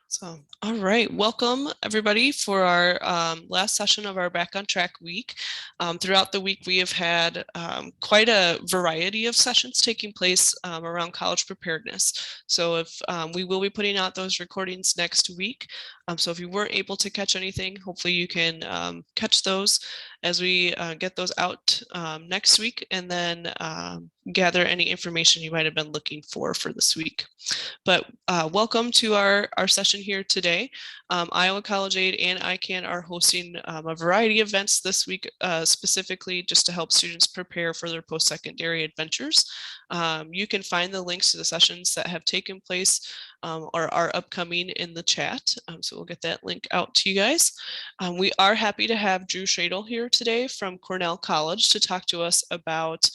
So, all right, welcome everybody for our last session of our Back on Track week. Throughout the week, we have had quite a variety of sessions taking place around college preparedness. So if we will be putting out those recordings next week. So if you weren't able to catch anything, hopefully you can catch those as we get those out next week, and then gather any information you might have been looking for this week. But welcome to our session here today. Iowa College Aid and ICANN are hosting a variety of events this week, specifically just to help students prepare for their post-secondary adventures. You can find the links to the sessions that have taken place or are upcoming in the chat. So we'll get that link out to you guys. We are happy to have Drew Schadel here today from Cornell College to talk to us about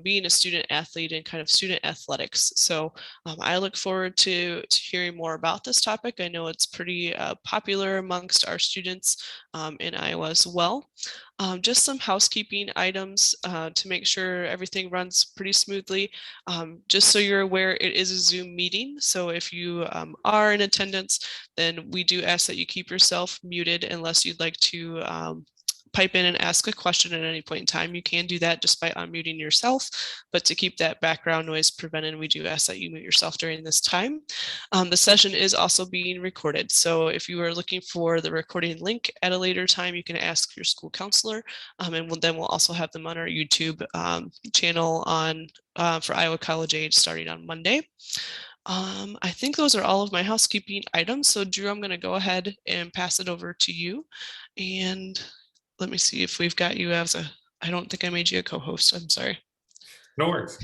being a student athlete and kind of student athletics. So I look forward to hearing more about this topic. I know it's pretty popular amongst our students in Iowa as well. Just some housekeeping items to make sure everything runs pretty smoothly. Just so you're aware, it is a Zoom meeting. So if you are in attendance, then we do ask that you keep yourself muted unless you'd like to pipe in and ask a question at any point in time. You can do that just by unmuting yourself, but to keep that background noise prevented, we do ask that you mute yourself during this time. The session is also being recorded. So if you are looking for the recording link at a later time, you can ask your school counselor, and then we'll also have them on our YouTube channel on for Iowa College Aid starting on Monday. I think those are all of my housekeeping items. So Drew, I'm going to go ahead and pass it over to you. And let me see if we've got you as I don't think I made you a co-host. I'm sorry. No worries.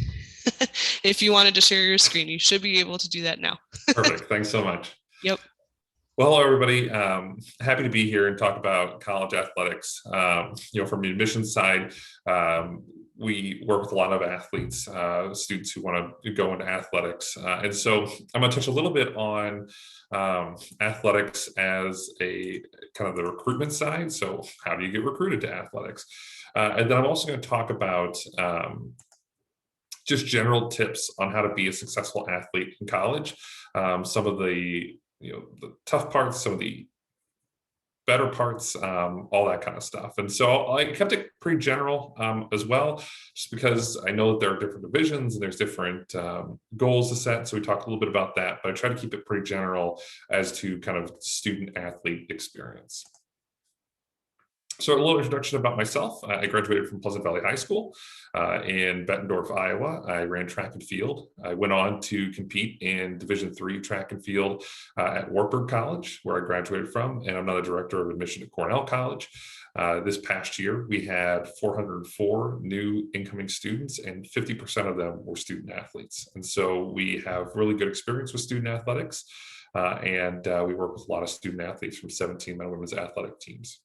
If you wanted to share your screen, you should be able to do that now. Perfect. Thanks so much. Yep. Well, hello, everybody. Happy to be here and talk about college athletics. From the admissions side, we work with a lot of athletes, students who want to go into athletics. And so I'm going to touch a little bit on athletics as a kind of the recruitment side. So how do you get recruited to athletics? And then I'm also going to talk about just general tips on how to be a successful athlete in college. Some of the tough parts, some of the better parts, all that kind of stuff. And so I kept it pretty general as well, just because I know that there are different divisions and there's different goals to set. So we talked a little bit about that, but I try to keep it pretty general as to kind of student athlete experience. So a little introduction about myself. I graduated from Pleasant Valley High School in Bettendorf, Iowa. I ran track and field. I went on to compete in Division III track and field at Wartburg College, where I graduated from, and I'm now the director of admission at Cornell College. This past year, we had 404 new incoming students, and 50% of them were student athletes. And so we have really good experience with student athletics, and we work with a lot of student athletes from 17 men and women's athletic teams.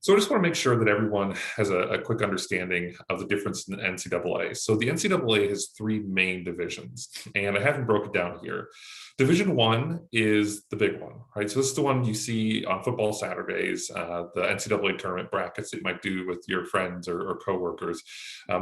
So I just want to make sure that everyone has a quick understanding of the difference in the NCAA. So the NCAA has three main divisions, and I haven't broken it down here. Division I is the big one, right? So this is the one you see on football Saturdays, the NCAA tournament brackets that you might do with your friends or coworkers.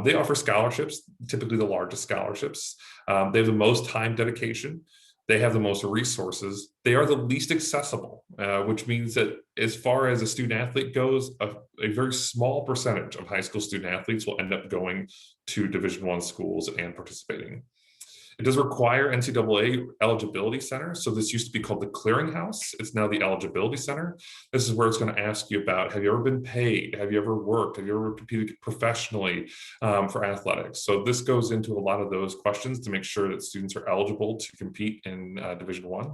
They offer scholarships, typically the largest scholarships. They have the most time dedication. They have the most resources. They are the least accessible, which means that as far as a student athlete goes, a very small percentage of high school student athletes will end up going to Division I schools and participating. It does require NCAA eligibility center. So this used to be called the clearinghouse. It's now the eligibility center. This is where it's going to ask you about, have you ever been paid? Have you ever worked? Have you ever competed professionally for athletics? So this goes into a lot of those questions to make sure that students are eligible to compete in Division I.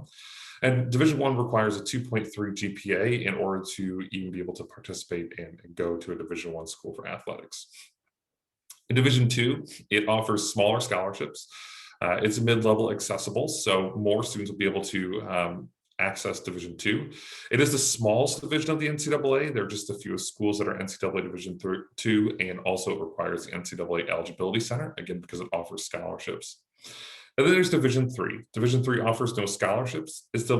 And Division I requires a 2.3 GPA in order to even be able to participate and go to a Division I school for athletics. In Division II, it offers smaller scholarships. It's mid-level accessible, so more students will be able to access Division II. It is the smallest division of the NCAA. There are just a few schools that are NCAA Division II, and also it requires the NCAA Eligibility Center, again, because it offers scholarships. And then there's Division III. Division III offers no scholarships. It's the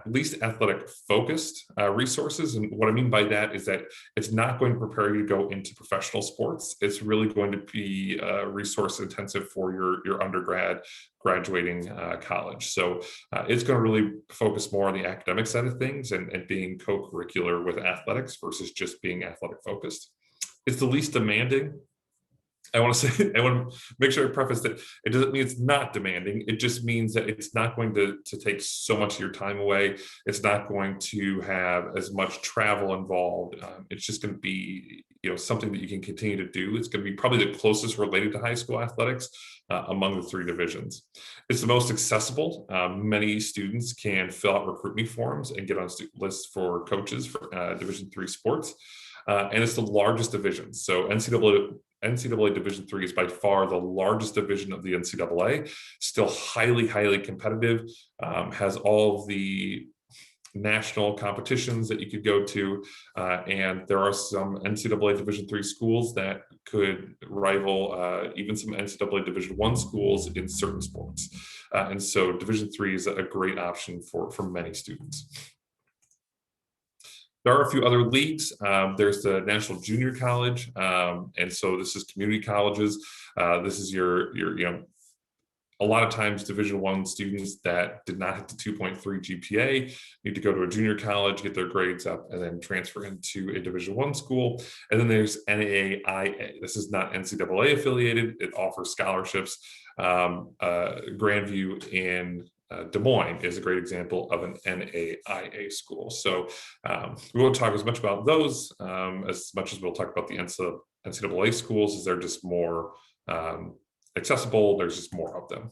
least athletic focused resources. And what I mean by that is that it's not going to prepare you to go into professional sports. It's really going to be resource intensive for your undergrad graduating college. So it's going to really focus more on the academic side of things and being co-curricular with athletics versus just being athletic focused. It's the least demanding. I want to make sure I preface that it doesn't mean it's not demanding. It just means that it's not going to take so much of your time away. It's not going to have as much travel involved. It's just going to be, something that you can continue to do. It's going to be probably the closest related to high school athletics among the three divisions. It's the most accessible. Many students can fill out recruit me forms and get on lists for coaches for Division III sports. And it's the largest division. So NCAA Division III is by far the largest division of the NCAA, still highly, highly competitive, has all of the national competitions that you could go to. And there are some NCAA Division III schools that could rival even some NCAA Division I schools in certain sports. And so Division III is a great option for many students. There are a few other leagues. There's the National Junior College. And so this is community colleges. This is your a lot of times Division I students that did not hit the 2.3 GPA need to go to a junior college, get their grades up, and then transfer into a Division I school. And then there's NAIA. This is not NCAA affiliated. It offers scholarships. Grandview in Des Moines is a great example of an NAIA school. So we won't talk as much about those as much as we'll talk about the NCAA schools, as they're just more accessible. There's just more of them.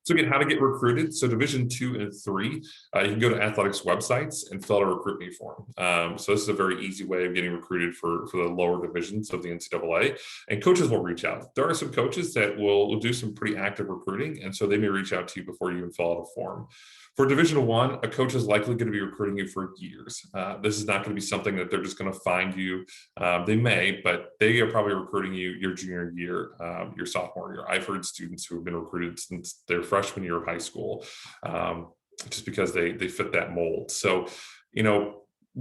So again, how to get recruited. So Division II and III, you can go to athletics websites and fill out a recruit me form. So this is a very easy way of getting recruited for the lower divisions of the NCAA, and coaches will reach out. There are some coaches that will do some pretty active recruiting, and so they may reach out to you before you even fill out a form. For Division I, a coach is likely going to be recruiting you for years. This is not going to be something that they're just going to find you. They may, but they are probably recruiting you your junior year, your sophomore year. I've heard students who have been recruited since their freshman year of high school, just because they fit that mold. So,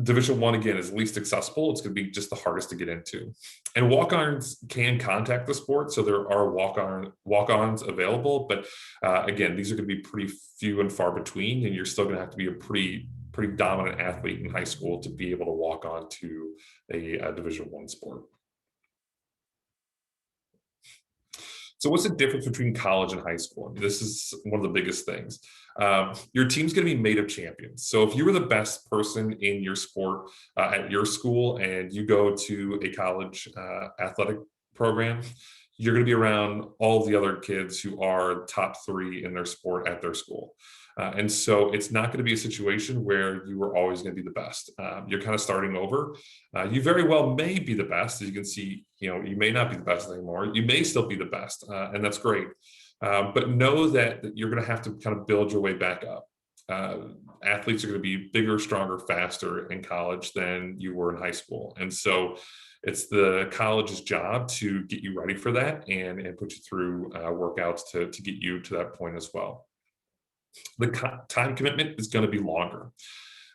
Division I, again, is least accessible. It's going to be just the hardest to get into. And walk-ons can contact the sport, so there are walk-ons available. But again, these are going to be pretty few and far between, and you're still going to have to be a pretty dominant athlete in high school to be able to walk on to a Division I sport. So what's the difference between college and high school? I mean, this is one of the biggest things. Your team's going to be made of champions. So if you were the best person in your sport at your school and you go to a college athletic program, you're going to be around all the other kids who are top 3 in their sport at their school. And so it's not going to be a situation where you are always going to be the best. You're kind of starting over. You very well may be the best. As you can see, you may not be the best anymore. You may still be the best, and that's great. But know that you're going to have to kind of build your way back up. Athletes are going to be bigger, stronger, faster in college than you were in high school. And so it's the college's job to get you ready for that and put you through workouts to get you to that point as well. The time commitment is going to be longer.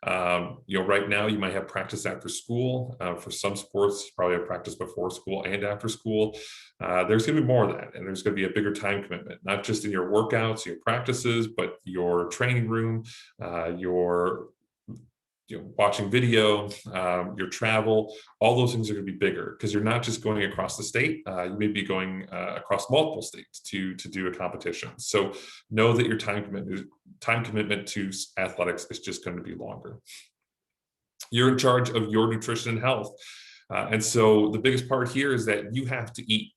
Right now you might have practice after school. For some sports, you probably have practice before school and after school. There's going to be more of that, and there's going to be a bigger time commitment, not just in your workouts, your practices, but your training room, your watching video, your travel. All those things are going to be bigger because you're not just going across the state. You may be going across multiple states to do a competition. So know that your time commitment to athletics is just going to be longer. You're in charge of your nutrition and health. And so the biggest part here is that you have to eat.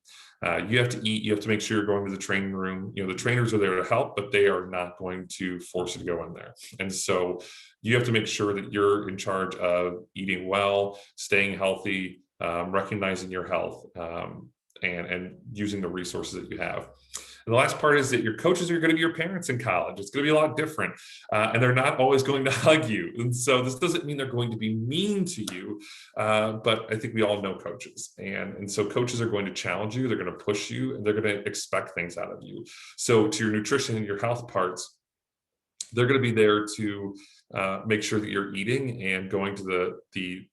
You have to eat. You have to make sure you're going to the training room. The trainers are there to help, but they are not going to force you to go in there. And so you have to make sure that you're in charge of eating well, staying healthy, recognizing your health, and using the resources that you have. And the last part is that your coaches are going to be your parents in college. It's going to be a lot different, and they're not always going to hug you. And so this doesn't mean they're going to be mean to you, but I think we all know coaches, and so coaches are going to challenge you. They're going to push you, and they're going to expect things out of you. So to your nutrition and your health parts, they're going to be there to make sure that you're eating and going to the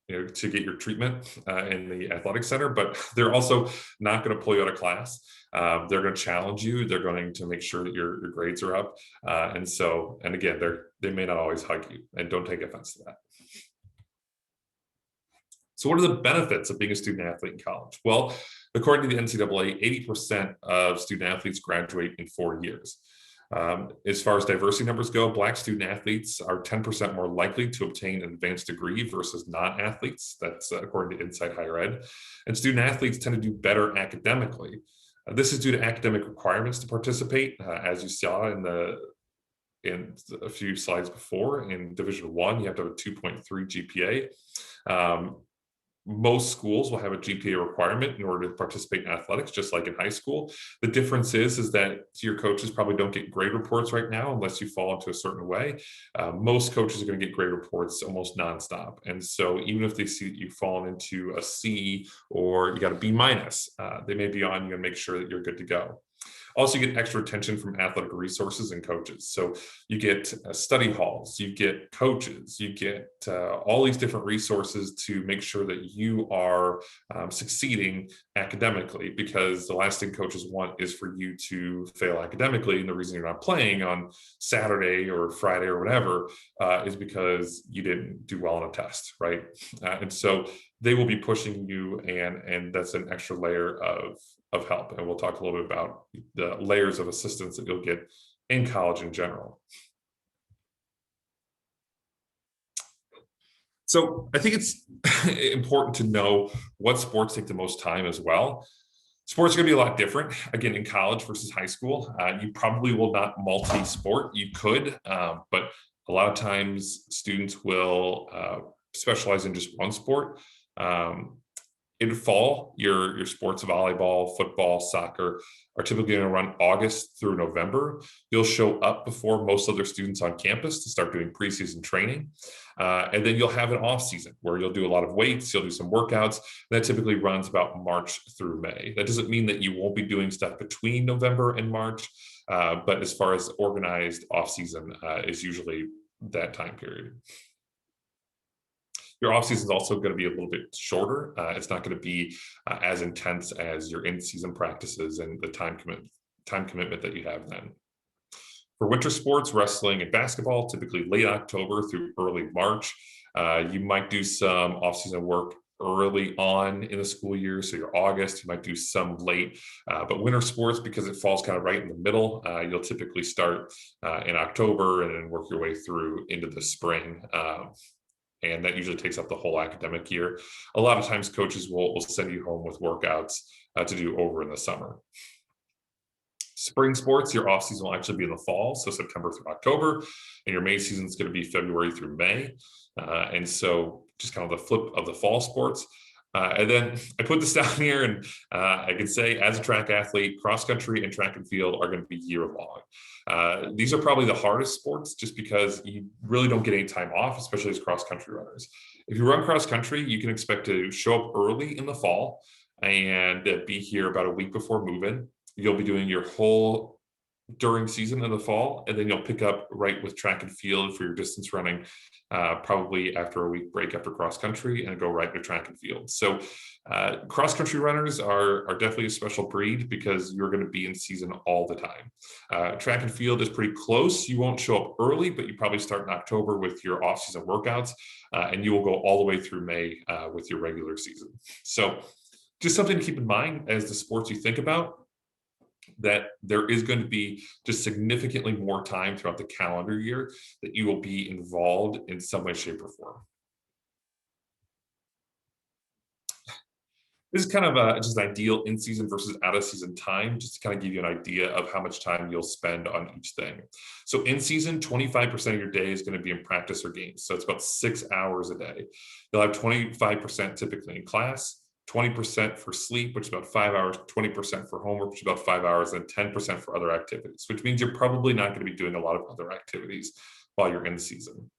to get your treatment in the athletic center, but they're also not going to pull you out of class. They're going to challenge you. They're going to make sure that your grades are up. And again, they may not always hug you, and don't take offense to that. So what are the benefits of being a student athlete in college? Well, according to the NCAA, 80% of student athletes graduate in 4 years. As far as diversity numbers go, Black student athletes are 10% more likely to obtain an advanced degree versus non-athletes. That's according to Insight Higher Ed. And student athletes tend to do better academically. This is due to academic requirements to participate, as you saw in a few slides before. In Division I, you have to have a 2.3 GPA. Most schools will have a GPA requirement in order to participate in athletics, just like in high school. The difference is that your coaches probably don't get grade reports right now unless you fall into a certain way. Most coaches are going to get grade reports almost nonstop. And so even if they see that you've fallen into a C or you got a B minus, they may be on you and make sure that you're good to go. Also, you get extra attention from athletic resources and coaches. So you get study halls, you get coaches, you get all these different resources to make sure that you are succeeding academically, because the last thing coaches want is for you to fail academically. And the reason you're not playing on Saturday or Friday or whatever is because you didn't do well on a test, right? And so they will be pushing you, and that's an extra layer of help. And we'll talk a little bit about the layers of assistance that you'll get in college in general. So I think it's important to know what sports take the most time as well. Sports are going to be a lot different, again, in college versus high school. You probably will not multi-sport. You could, but a lot of times students will specialize in just one sport. In fall, your sports, volleyball, football, soccer, are typically going to run August through November. You'll show up before most other students on campus to start doing preseason training. And then you'll have an off season where you'll do a lot of weights, you'll do some workouts. That typically runs about March through May. That doesn't mean that you won't be doing stuff between November and March, but as far as organized off season is usually that time period. Your off season is also going to be a little bit shorter. It's not going to be as intense as your in-season practices and the time commitment that you have then. For winter sports, wrestling and basketball, typically late October through early March. You might do some off-season work early on in the school year, so your August, you might do some late, but winter sports, because it falls kind of right in the middle, you'll typically start in October and then work your way through into the spring. And that usually takes up the whole academic year. A lot of times coaches will send you home with workouts to do over in the summer. Spring sports, your off season will actually be in the fall, so September through October, and your main season is going to be February through May. And so just kind of the flip of the fall sports. And then I put this down here, and I can say, as a track athlete, cross country and track and field are going to be year long. These are probably the hardest sports, just because you really don't get any time off, especially as cross country runners. If you run cross country, you can expect to show up early in the fall and be here about a week before move-in. You'll be doing your whole during season in the fall, and then you'll pick up right with track and field for your distance running, probably after a week break after cross country, and go right to track and field. So cross country runners are definitely a special breed, because you're going to be in season all the time. Track and field is pretty close. You won't show up early, but you probably start in October with your off season workouts, and you will go all the way through May with your regular season. So just something to keep in mind as the sports you think about, that there is going to be just significantly more time throughout the calendar year that you will be involved in some way, shape, or form. This is kind of just an ideal in-season versus out-of-season time, just to kind of give you an idea of how much time you'll spend on each thing. So in-season, 25% of your day is going to be in practice or games. So it's about 6 hours a day. You'll have 25% typically in class, 20% for sleep, which is about 5 hours, 20% for homework, which is about 5 hours, and 10% for other activities, which means you're probably not going to be doing a lot of other activities while you're in season.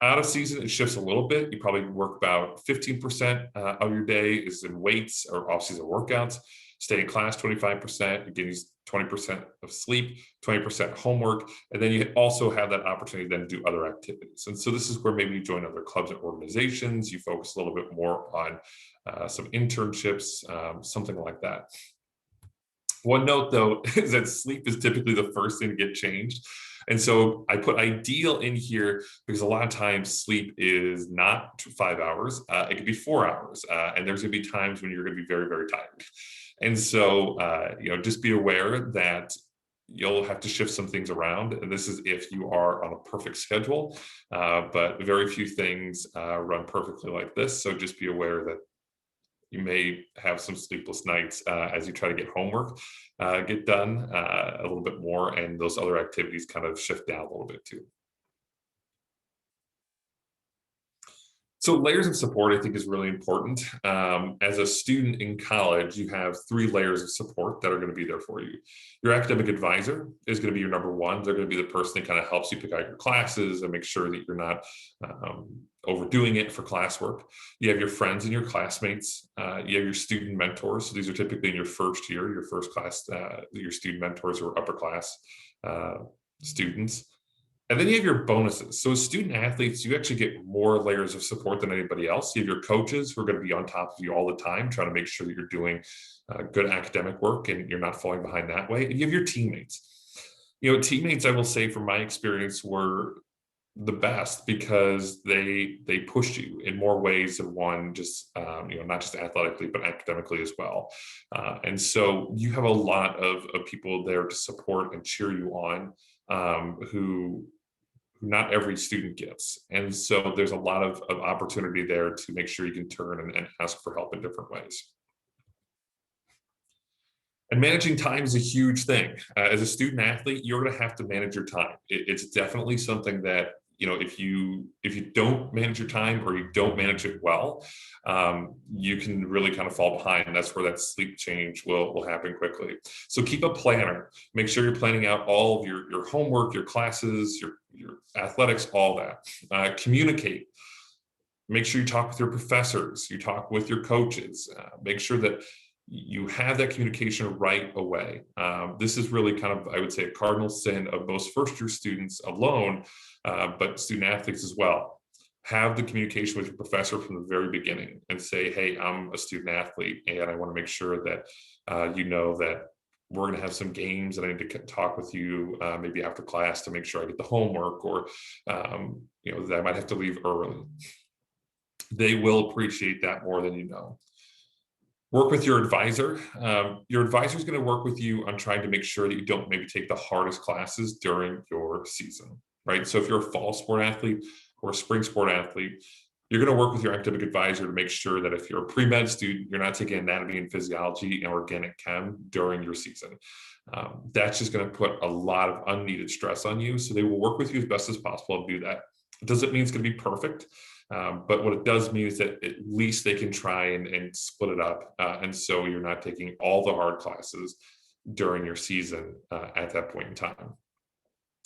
Out of season, it shifts a little bit. You probably work about 15% of your day is in weights or off-season workouts. Stay in class 25%, you're getting 20% of sleep, 20% homework, and then you also have that opportunity then to do other activities. And so this is where maybe you join other clubs and organizations, you focus a little bit more on some internships, something like that. One note, though, is that sleep is typically the first thing to get changed. And so I put ideal in here because a lot of times sleep is not 5 hours. It could be 4 hours. And there's going to be times when you're going to be very, very tired. And so, just be aware that you'll have to shift some things around. And this is if you are on a perfect schedule, but very few things run perfectly like this. So just be aware that you may have some sleepless nights as you try to get homework get done a little bit more, and those other activities kind of shift down a little bit too. So layers of support, I think, is really important. As a student in college, you have 3 layers of support that are going to be there for you. Your academic advisor is going to be your number one. They're going to be the person that kind of helps you pick out your classes and make sure that you're not overdoing it for classwork. You have your friends and your classmates. You have your student mentors. So these are typically in your first year, your first class, your student mentors who are upper class students. And then you have your bonuses. So as student athletes, you actually get more layers of support than anybody else. You have your coaches who are going to be on top of you all the time, trying to make sure that you're doing good academic work and you're not falling behind that way. And you have your teammates. Teammates, I will say from my experience, were the best because they pushed you in more ways than one, just not just athletically, but academically as well. And so you have a lot of people there to support and cheer you on, who not every student gets. And so there's a lot of opportunity there to make sure you can turn and ask for help in different ways. And managing time is a huge thing. As a student athlete, you're going to have to manage your time. It's definitely something that, if you don't manage your time or you don't manage it well, you can really kind of fall behind. And that's where that sleep change will happen quickly. So keep a planner. Make sure you're planning out all of your homework, your classes, your athletics, all that. Communicate. Make sure you talk with your professors. You talk with your coaches. Make sure that you have that communication right away. This is really kind of, I would say, a cardinal sin of most first-year students alone, but student athletes as well. Have the communication with your professor from the very beginning and say, hey, I'm a student athlete and I want to make sure that that we're going to have some games and I need to talk with you maybe after class to make sure I get the homework, or that I might have to leave early. They will appreciate that more than you know. Work with your advisor. Your advisor is going to work with you on trying to make sure that you don't maybe take the hardest classes during your season, right? So if you're a fall sport athlete or a spring sport athlete, you're going to work with your academic advisor to make sure that if you're a pre-med student, you're not taking anatomy and physiology and organic chem during your season. That's just going to put a lot of unneeded stress on you. So they will work with you as best as possible to do that. It doesn't mean it's going to be perfect. But what it does mean is that at least they can try and split it up. And so you're not taking all the hard classes during your season at that point in time.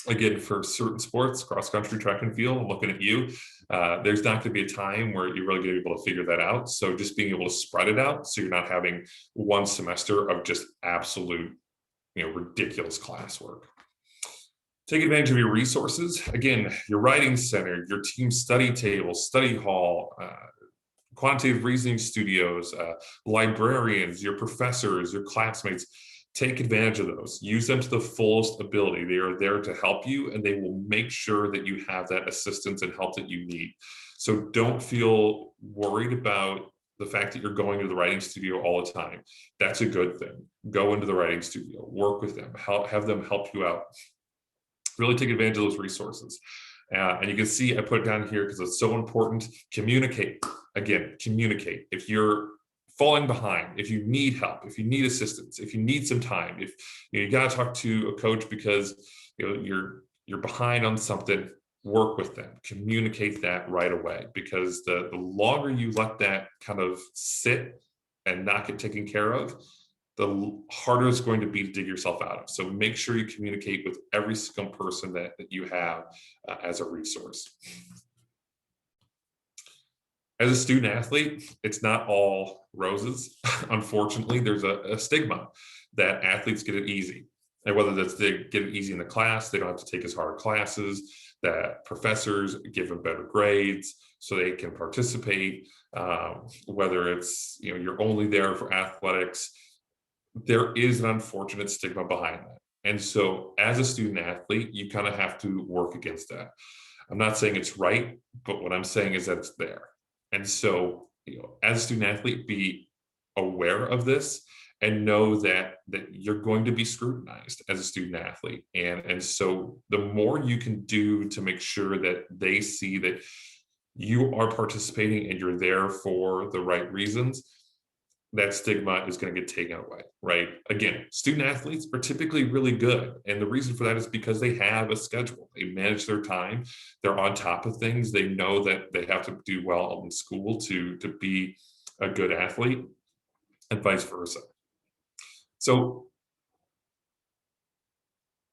Again, for certain sports, cross country, track and field, I'm looking at you, there's not going to be a time where you're really going to be able to figure that out. So just being able to spread it out so you're not having one semester of just absolute, ridiculous classwork. Take advantage of your resources. Again, your writing center, your team study table, study hall, quantitative reasoning studios, librarians, your professors, your classmates. Take advantage of those. Use them to the fullest ability. They are there to help you, and they will make sure that you have that assistance and help that you need. So don't feel worried about the fact that you're going to the writing studio all the time. That's a good thing. Go into the writing studio, work with them, have them help you out. Really take advantage of those resources. And you can see I put it down here because it's so important. Communicate. Again, communicate. If you're falling behind, if you need help, if you need assistance, if you need some time, if you got to talk to a coach because you're behind on something, work with them. Communicate that right away, because the longer you let that kind of sit, and not get taken care of, the harder it's going to be to dig yourself out of. So make sure you communicate with every single person that you have as a resource. As a student athlete, it's not all roses. Unfortunately, there's a stigma that athletes get it easy. And whether that's they get it easy in the class, they don't have to take as hard classes, that professors give them better grades so they can participate, whether it's, you're only there for athletics. There is an unfortunate stigma behind that. And so as a student athlete, you kind of have to work against that. I'm not saying it's right, but what I'm saying is that it's there. And so, as a student athlete, be aware of this and know that you're going to be scrutinized as a student athlete. And so the more you can do to make sure that they see that you are participating and you're there for the right reasons, that stigma is going to get taken away, right? Again, student athletes are typically really good. And the reason for that is because they have a schedule. They manage their time. They're on top of things. They know that they have to do well in school to be a good athlete, and vice versa. So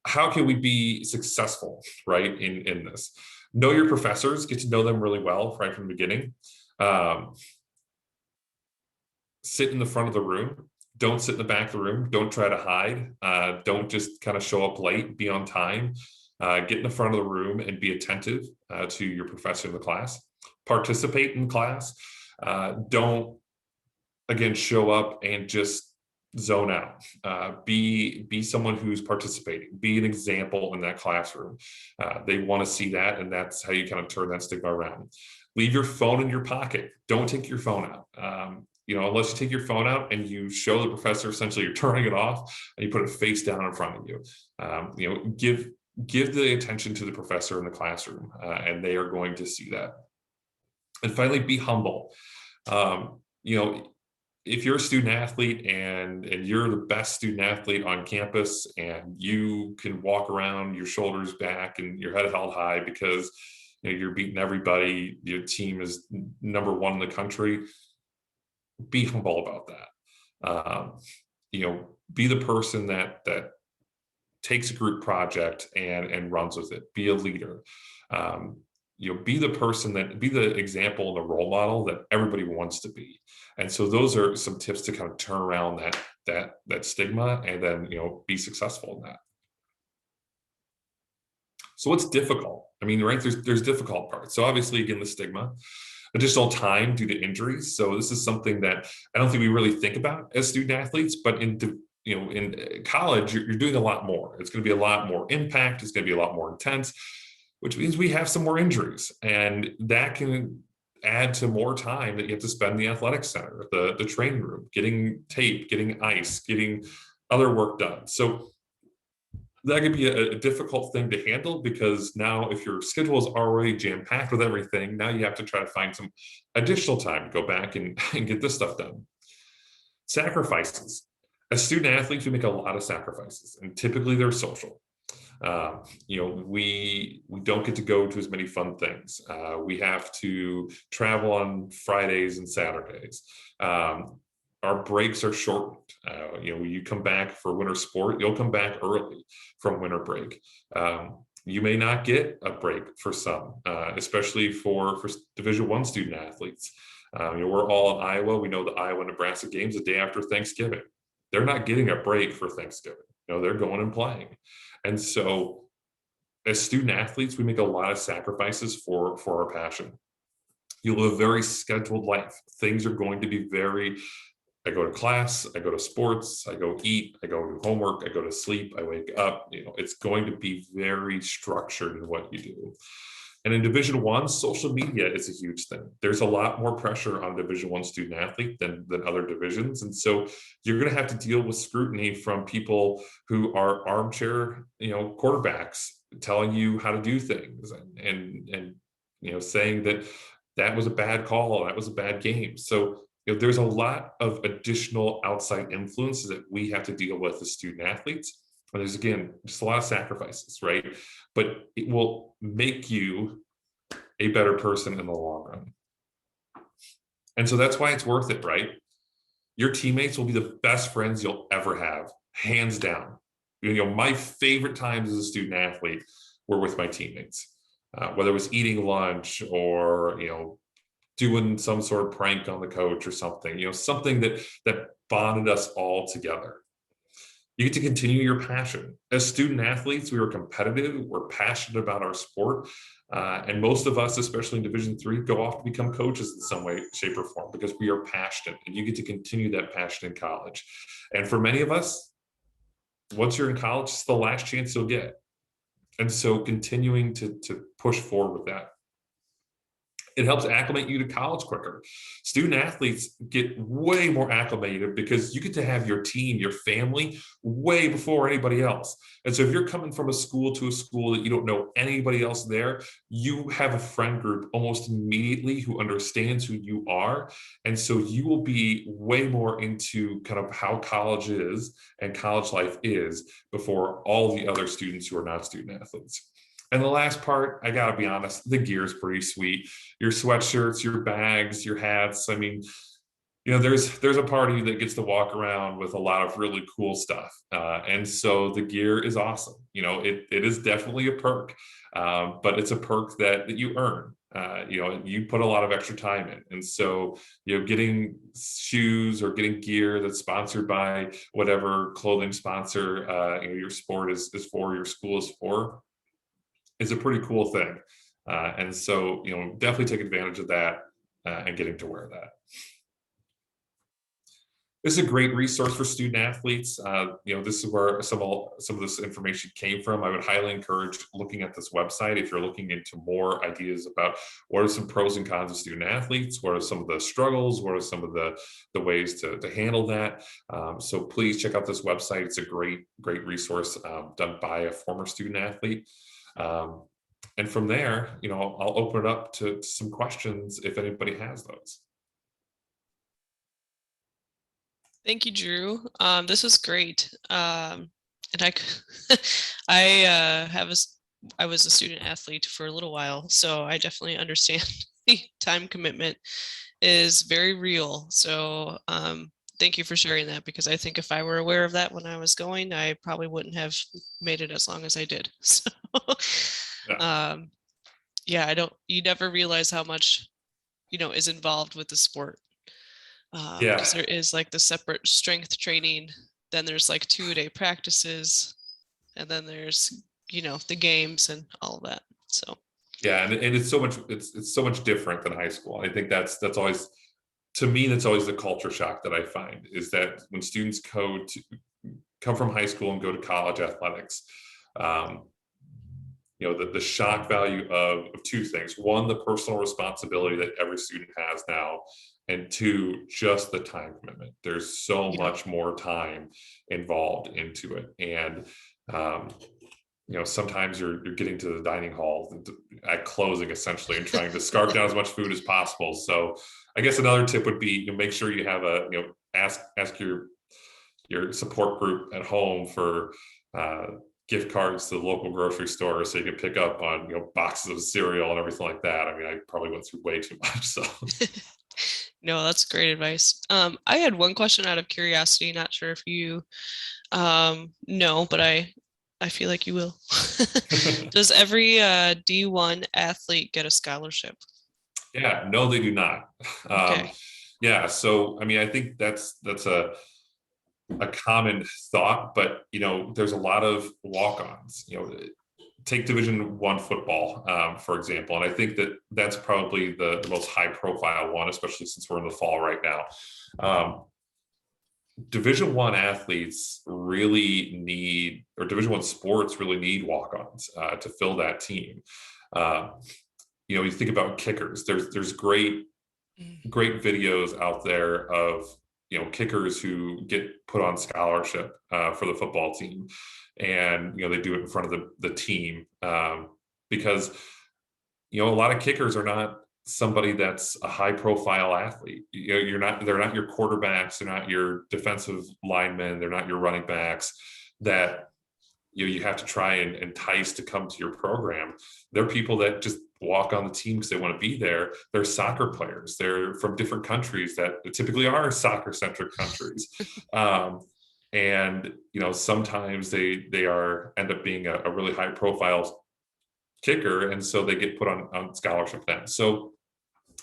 how can we be successful, right, in this? Know your professors, get to know them really well right from the beginning. Sit in the front of the room. Don't sit in the back of the room. Don't try to hide. Don't just kind of show up late. Be on time. Get in the front of the room and be attentive to your professor in the class. Participate in class. Don't, again, show up and just zone out. Be someone who's participating. Be an example in that classroom. They want to see that, and that's how you kind of turn that stigma around. Leave your phone in your pocket. Don't take your phone out. Unless you take your phone out and you show the professor essentially you're turning it off and you put it face down in front of you. Give the attention to the professor in the classroom, and they are going to see that. And finally, be humble. If you're a student athlete and you're the best student athlete on campus and you can walk around your shoulders back and your head held high because you're beating everybody, your team is number one in the country, be humble about that. Be the person that takes a group project and runs with it. Be a leader. Be the person be the example and the role model that everybody wants to be. And so those are some tips to kind of turn around that stigma and then be successful in that. So what's difficult? I mean, right, there's difficult parts. So obviously, again, the stigma. Additional time due to injuries. So this is something that I don't think we really think about as student athletes, but in college, you're doing a lot more. It's going to be a lot more impact. It's going to be a lot more intense, which means we have some more injuries, and that can add to more time that you have to spend in the athletic center, the training room, getting tape, getting ice, getting other work done. So that could be a difficult thing to handle, because now if your schedule is already jam-packed with everything, now you have to try to find some additional time to go back and get this stuff done. Sacrifices. As student athletes, we make a lot of sacrifices, and typically they're social. We don't get to go to as many fun things. We have to travel on Fridays and Saturdays. Our breaks are shortened. You come back for winter sport, you'll come back early from winter break. You may not get a break for some, especially for Division I student athletes. We're all in Iowa. We know the Iowa-Nebraska games the day after Thanksgiving. They're not getting a break for Thanksgiving. They're going and playing. And so as student athletes, we make a lot of sacrifices for our passion. You live a very scheduled life. Things are going to be I go to class, I go to sports, I go eat, I go do homework, I go to sleep, I wake up. It's going to be very structured in what you do. And in Division I, social media is a huge thing. There's a lot more pressure on Division I student athlete than other divisions. And so you're going to have to deal with scrutiny from people who are armchair, quarterbacks telling you how to do things and saying that was a bad call, that was a bad game. So there's a lot of additional outside influences that we have to deal with as student athletes. And there's, again, just a lot of sacrifices, right? But it will make you a better person in the long run. And so that's why it's worth it, right? your teammates will be the best friends you'll ever have, hands down. My favorite times as a student athlete were with my teammates, whether it was eating lunch or, doing some sort of prank on the coach or something, something that bonded us all together. You get to continue your passion. As student athletes, we were competitive, we're passionate about our sport. And most of us, especially in Division III, go off to become coaches in some way, shape, or form because we are passionate, and you get to continue that passion in college. And for many of us, once you're in college, it's the last chance you'll get. And so continuing to push forward with that. It helps acclimate you to college quicker. Student athletes get way more acclimated because you get to have your team, your family, way before anybody else. And so if you're coming from a school to a school that you don't know anybody else there, you have a friend group almost immediately who understands who you are. And so you will be way more into kind of how college is and college life is before all the other students who are not student athletes. And the last part, I gotta be honest, the gear is pretty sweet. Your sweatshirts, your bags, your hats. I mean, there's a party that gets to walk around with a lot of really cool stuff. And so the gear is awesome. It is definitely a perk, but it's a perk that you earn. You put a lot of extra time in. And so, getting shoes or getting gear that's sponsored by whatever clothing sponsor, your sport is for, your school is for, is a pretty cool thing. And so, definitely take advantage of that and getting to wear that. This is a great resource for student athletes. This is where some of this information came from. I would highly encourage looking at this website if you're looking into more ideas about what are some pros and cons of student athletes, what are some of the struggles, what are some of the ways to handle that. So please check out this website. It's a great resource done by a former student athlete. And from there, I'll open it up to some questions if anybody has those. Thank you, Drew. This was great. And I was a student athlete for a little while, so I definitely understand the time commitment is very real. So thank you for sharing that, because I think if I were aware of that when I was going, I probably wouldn't have made it as long as I did. So you never realize how much, is involved with the sport. Because there is like the separate strength training, then there's like 2-a-day practices, and then there's, the games and all of that. So and it's so much different than high school. I think that's always, to me, that's always the culture shock that I find, is that when students come from high school and go to college athletics, the shock value of two things. One, the personal responsibility that every student has now, and two, just the time commitment. There's so much more time involved into it. And, sometimes you're getting to the dining hall at closing, essentially, and trying to scarf down as much food as possible. So I guess another tip would be, make sure you have ask your support group at home for gift cards to the local grocery store, so you can pick up on boxes of cereal and everything like that. I mean, I probably went through way too much. So no, that's great advice. I had one question out of curiosity, not sure if you know, but I feel like you will. Does every D1 athlete get a scholarship? No, they do not. Okay. So I mean, I think that's a common thought, but there's a lot of walk-ons. Take Division I football, for example, and I think that's probably the most high-profile one, especially since we're in the fall right now. Division I athletes really need, or Division I sports really need walk-ons to fill that team. You think about kickers. There's great videos out there of kickers who get put on scholarship for the football team, and they do it in front of the team because a lot of kickers are not somebody that's a high profile athlete. They're not your quarterbacks, they're not your defensive linemen, they're not your running backs that you have to try and entice to come to your program. They're people that just walk on the team because they want to be there. They're soccer players. They're from different countries that typically are soccer centric countries. And sometimes they end up being a really high profile kicker, and so they get put on scholarship then. So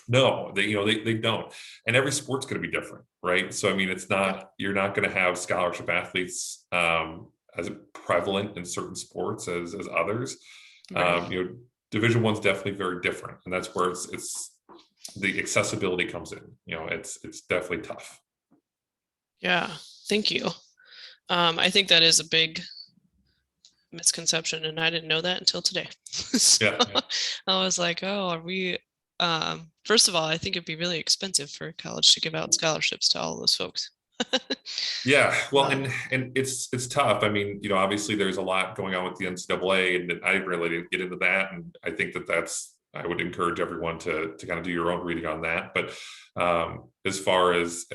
no, they don't. And every sport's going to be different, right? So I mean, you're not going to have scholarship athletes as prevalent in certain sports as others. Right. Division One's definitely very different, and that's where it's the accessibility comes in. It's definitely tough. Yeah, thank you. I think that is a big misconception, and I didn't know that until today. So yeah. I was like, oh, are we first of all, I think it'd be really expensive for college to give out scholarships to all those folks. Yeah, well, and it's tough. I mean, obviously there's a lot going on with the NCAA, and I really didn't get into that. And I think I would encourage everyone to kind of do your own reading on that. But as far as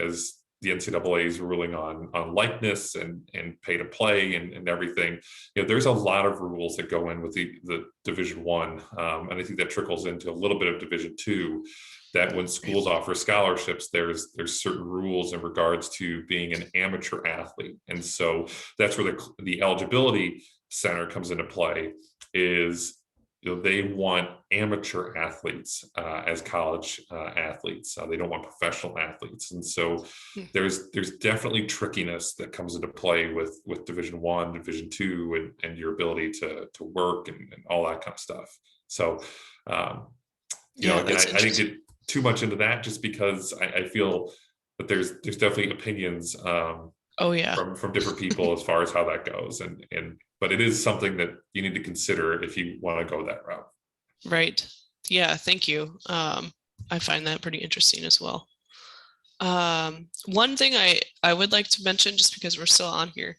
the NCAA's ruling on likeness and pay to play and everything, there's a lot of rules that go in with the Division One, and I think that trickles into a little bit of Division Two. That when schools offer scholarships, there's certain rules in regards to being an amateur athlete, and so that's where the eligibility center comes into play. Is they want amateur athletes as college athletes. They don't want professional athletes, and so there's definitely trickiness that comes into play with Division One, Division Two, and your ability to work and all that kind of stuff. So, again, I didn't get too much into that just because I feel that there's definitely opinions from different people as far as how that goes, but it is something that you need to consider if you want to go that route. Right. Yeah, thank you. I find that pretty interesting as well. One thing I would like to mention, just because we're still on here,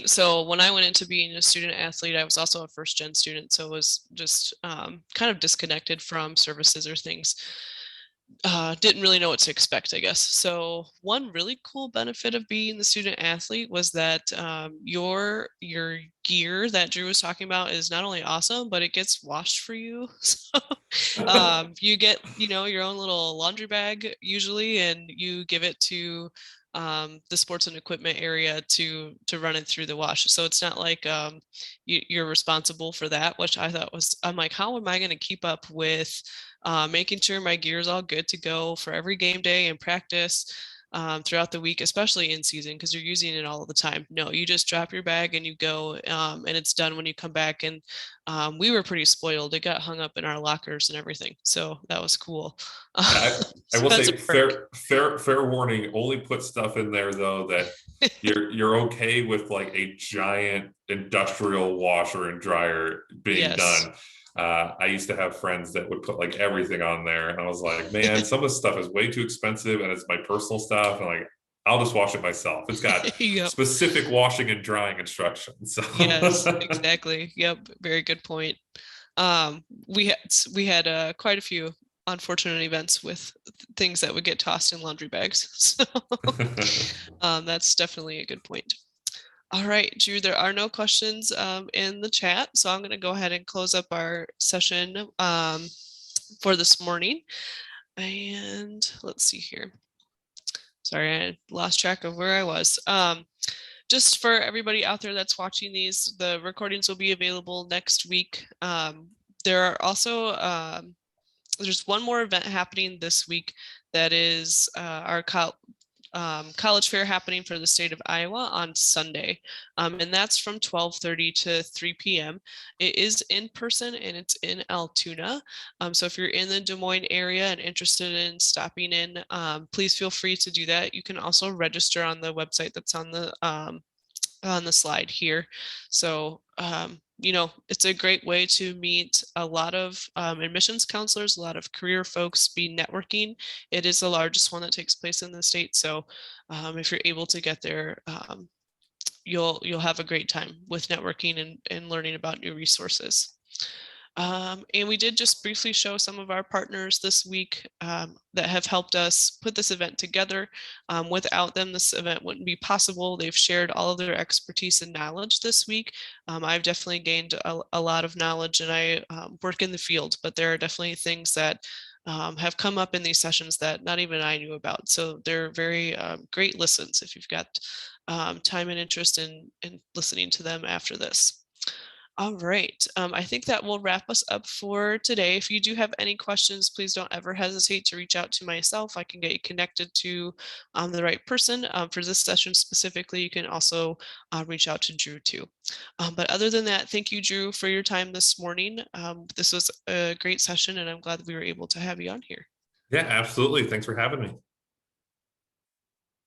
so when I went into being a student athlete, I was also a first gen student, so it was just kind of disconnected from services or things. Didn't really know what to expect, I guess. So one really cool benefit of being the student athlete was that your gear that Drew was talking about is not only awesome, but it gets washed for you. So you get your own little laundry bag usually, and you give it to the sports and equipment area to run it through the wash. So it's not like you're responsible for that, which I thought I'm like, how am I going to keep up with making sure my gear is all good to go for every game day and practice throughout the week, especially in season, because you're using it all the time. No, you just drop your bag and you go, and it's done when you come back. And we were pretty spoiled. It got hung up in our lockers and everything, so that was cool. I will say fair warning, only put stuff in there though that you're okay with, like a giant industrial washer and dryer being done. I used to have friends that would put like everything on there, and I was like, man, some of the stuff is way too expensive, and it's my personal stuff, and like, I'll just wash it myself. It's got specific washing and drying instructions. So. Yes, exactly. Yep, very good point. We had quite a few unfortunate events with things that would get tossed in laundry bags. So that's definitely a good point. All right, Drew, there are no questions in the chat, so I'm going to go ahead and close up our session for this morning. And let's see here. Sorry, I lost track of where I was. Just for everybody out there that's watching these, the recordings will be available next week. There are also, there's one more event happening this week that is our college fair happening for the state of Iowa on Sunday. And that's from 12:30 to 3 p.m. It is in person and it's in Altoona. So if you're in the Des Moines area and interested in stopping in, please feel free to do that. You can also register on the website that's on the slide here. So, it's a great way to meet a lot of admissions counselors, a lot of career folks, be networking. It is the largest one that takes place in the state. So if you're able to get there, you'll have a great time with networking and learning about new resources. And we did just briefly show some of our partners this week that have helped us put this event together. Without them, this event wouldn't be possible. They've shared all of their expertise and knowledge this week. I've definitely gained a lot of knowledge, and I work in the field, but there are definitely things that have come up in these sessions that not even I knew about. So they're very great listens if you've got time and interest in listening to them after this. All right. I think that will wrap us up for today. If you do have any questions, please don't ever hesitate to reach out to myself. I can get you connected to the right person. For this session specifically, you can also reach out to Drew too. But other than that, thank you, Drew, for your time this morning. This was a great session, and I'm glad we were able to have you on here. Yeah, absolutely. Thanks for having me.